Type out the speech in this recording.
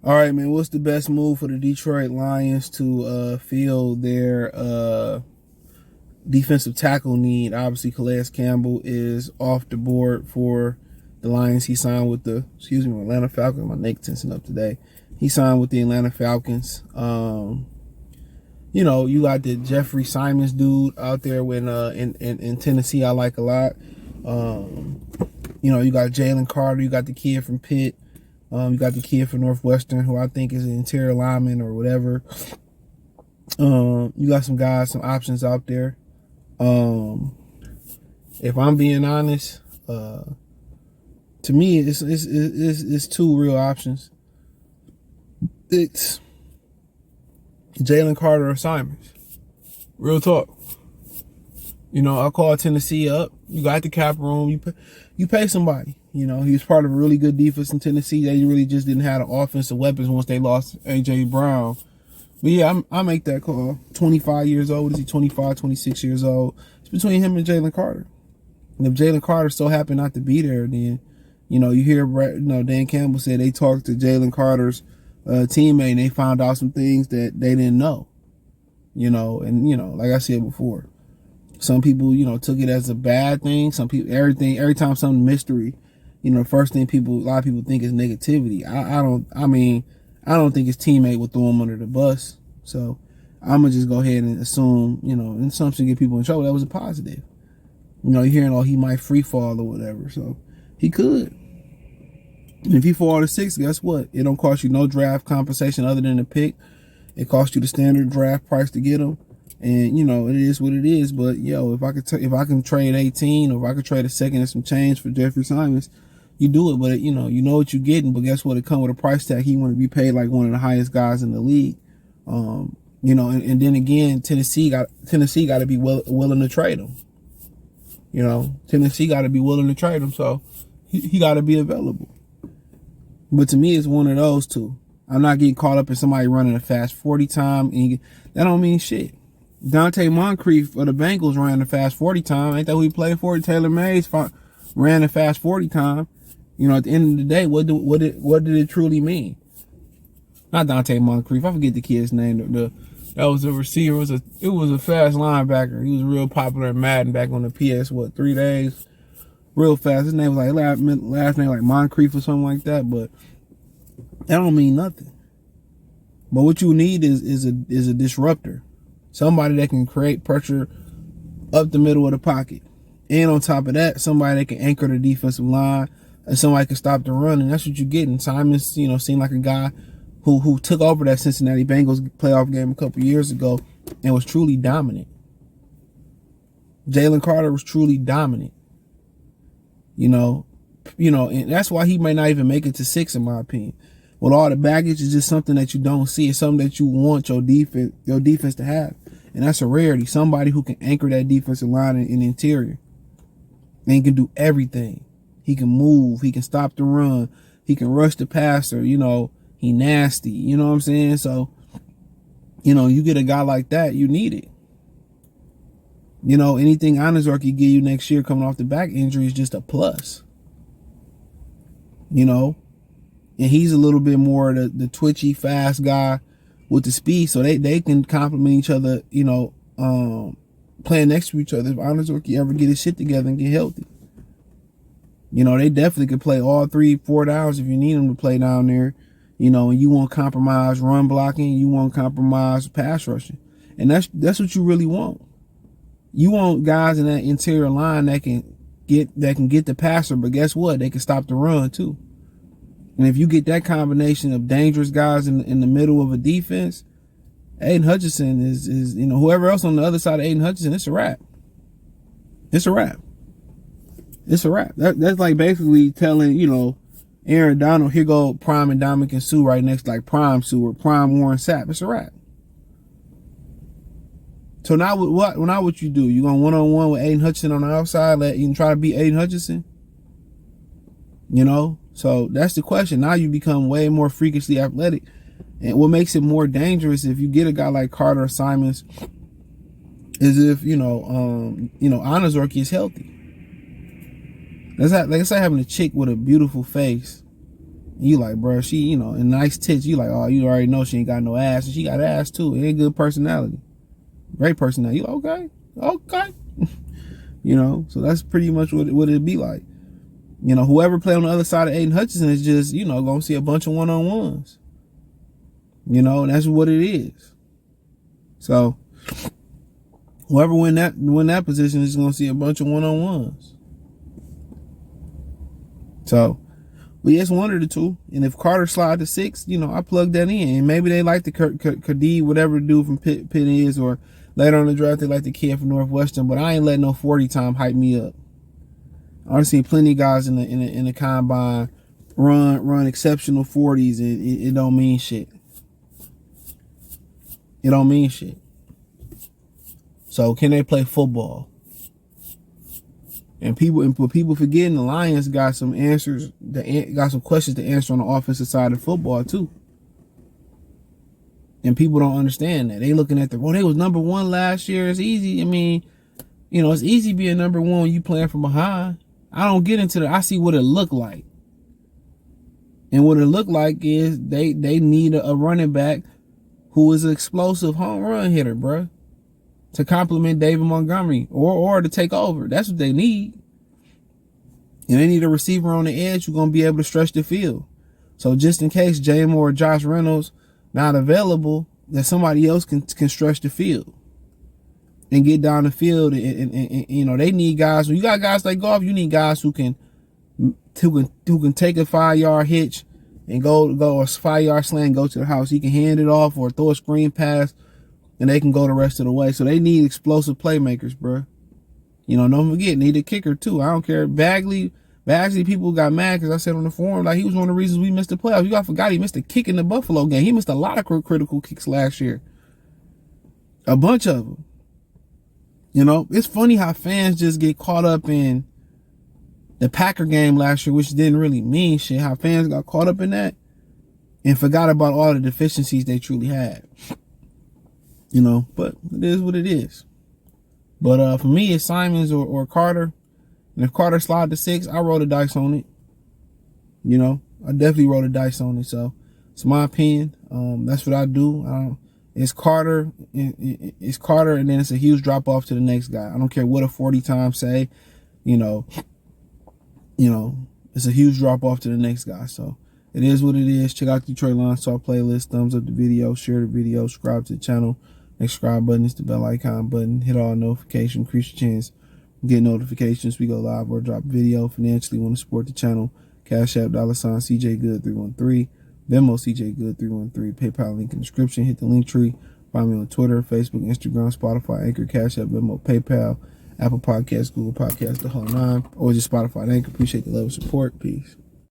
All right, man. What's the best move for the Detroit Lions to fill their defensive tackle need? Obviously, Calais Campbell is off the board for the Lions. He signed with the Atlanta Falcons. My neck tensing up today. He signed with the Atlanta Falcons. You got the Jeffrey Simons dude out there in Tennessee. I like a lot. You got Jalen Carter. You got the kid from Pitt. You got the kid from Northwestern, who I think is an interior lineman or whatever. You got some guys, some options out there. If I'm being honest, to me, it's two real options. It's Jalen Carter or Simons. Real talk. I call Tennessee up. You got the cap room. You pay somebody. He was part of a really good defense in Tennessee. They really just didn't have the offensive weapons once they lost A.J. Brown. But yeah, I make that call. 25 years old. Is he 25, 26 years old? It's between him and Jalen Carter. And if Jalen Carter so happened not to be there, then, you hear, Dan Campbell said they talked to Jalen Carter's teammate and they found out some things that they didn't know. Like I said before, some people, took it as a bad thing. Some people, every time something mystery, the first thing a lot of people think is negativity. I don't think his teammate would throw him under the bus. So I'm going to just go ahead and assume, an assumption to get people in trouble. That was a positive. You're hearing, he might free fall or whatever. So he could. And if he fall to 6, guess what? It don't cost you no draft compensation other than the pick. It costs you the standard draft price to get him. And, it is what it is. But, if I can trade 18 or if I could trade a second and some change for Jeffrey Simons, you do it. But, you know what you're getting. But guess what? It comes with a price tag. He want to be paid like one of the highest guys in the league. And then again, Tennessee got to be willing to trade him. Tennessee got to be willing to trade him. So he got to be available. But to me, it's one of those two. I'm not getting caught up in somebody running a fast 40 time. That don't mean shit. Dante Moncrief of the Bengals ran a fast 40 time. Ain't that who he played for? Taylor Mays ran a fast 40 time. At the end of the day, what did it truly mean? Not Dante Moncrief. I forget the kid's name. That was a receiver. It was a fast linebacker. He was real popular in Madden back on the PS 3 days. Real fast. His name was like last name like Moncrief or something like that. But that don't mean nothing. But what you need is a disruptor. Somebody that can create pressure up the middle of the pocket. And on top of that, somebody that can anchor the defensive line and somebody can stop the run. And that's what you're getting. Simons, seemed like a guy who took over that Cincinnati Bengals playoff game a couple years ago and was truly dominant. Jalen Carter was truly dominant. And that's why he may not even make it to 6, in my opinion. With all the baggage, it's just something that you don't see. It's something that you want your defense to have. And that's a rarity. Somebody who can anchor that defensive line in the interior. And he can do everything. He can move. He can stop the run. He can rush the passer. He nasty. You know what I'm saying? So, you get a guy like that, you need it. Anything Anazar can give you next year coming off the back injury is just a plus. And he's a little bit more the twitchy, fast guy with the speed, so they can complement each other, playing next to each other. If Anazar can ever get his shit together and get healthy. They definitely could play all 3-4 downs if you need them to play down there. And you won't compromise run blocking, you won't compromise pass rushing. And that's what you really want. You want guys in that interior line that can get the passer, but guess what? They can stop the run too. And if you get that combination of dangerous guys in the middle of a defense, Aiden Hutchinson is whoever else on the other side of Aiden Hutchinson, it's a wrap. It's a wrap. It's a wrap. That's like basically telling, Aaron Donald, here go Prime and Dominican Sue right next, like Prime Sue or Prime Warren Sapp. It's a wrap. So now what you do? You going one-on-one with Aiden Hutchinson on the outside, you can try to beat Aiden Hutchinson? So that's the question. Now you become way more freakishly athletic. And what makes it more dangerous if you get a guy like Carter or Simons is if, Anazorki is healthy. That's like having a chick with a beautiful face You like, bro, she, you know, and nice tits. You like, oh, you already know she ain't got no ass, and she got ass too. And good personality, great personality. You like, okay, you know. So that's pretty much what it'd be like. You know, whoever play on the other side of Aiden Hutchinson is just, you know, gonna see a bunch of one-on-ones. You know, and that's what it is. So whoever win that position is gonna see a bunch of one-on-ones. So, but yeah, it's one of the two. And if Carter slide to 6, you know, I plug that in. And maybe they like the Khalid, whatever the dude from Pitt is, or later on in the draft they like the kid from Northwestern. But I ain't letting no 40 time hype me up. I've seen plenty of guys in the combine run exceptional 40s, and it don't mean shit. It don't mean shit. So can they play football? And people forgetting the Lions got some answers, got some questions to answer on the offensive side of football too. And people don't understand that. They looking at they was number 1 last year. It's easy. I mean, you know, it's easy being number 1 when you playing from behind. I don't get into I see what it looked like. And what it looked like is they need a running back who is an explosive home run hitter, bruh, to complement David Montgomery or to take over. That's what they need. And they need a receiver on the edge who's going to be able to stretch the field. So just in case Jay Moore or Josh Reynolds not available, that somebody else can stretch the field and get down the field. And you know, they need guys. When you got guys like Goff, you need guys who can take a 5-yard hitch and go a 5-yard slant, go to the house. He can hand it off or throw a screen pass, and they can go the rest of the way. So they need explosive playmakers, bro. You know, don't forget, need a kicker too. I don't care. Bagley, people got mad because I said on the forum, like, he was one of the reasons we missed the playoffs. You got forgot he missed a kick in the Buffalo game. He missed a lot of critical kicks last year. A bunch of them. You know, it's funny how fans just get caught up in the Packer game last year, which didn't really mean shit. How fans got caught up in that and forgot about all the deficiencies they truly had. You know, but it is what it is. But for me, it's Simons or Carter. And if Carter slide to 6, I roll the dice on it. You know, I definitely roll the dice on it. So it's my opinion. That's what I do. It's Carter. It's Carter, and then it's a huge drop off to the next guy. I don't care what a 40 times say. You know, it's a huge drop off to the next guy. So it is what it is. Check out the Detroit Lions Talk playlist. Thumbs up the video. Share the video. Subscribe to the channel. Next subscribe button is the bell icon button. Hit all notifications. Increase your chance. Get notifications. We go live or drop video. Financially, want to support the channel. Cash App $CJ Good 313. Venmo CJ Good 313. PayPal link in the description. Hit the link tree. Find me on Twitter, Facebook, Instagram, Spotify, Anchor, Cash App, Venmo, PayPal, Apple Podcasts, Google Podcasts, the whole 9, or just Spotify and Anchor. Appreciate the love and support. Peace.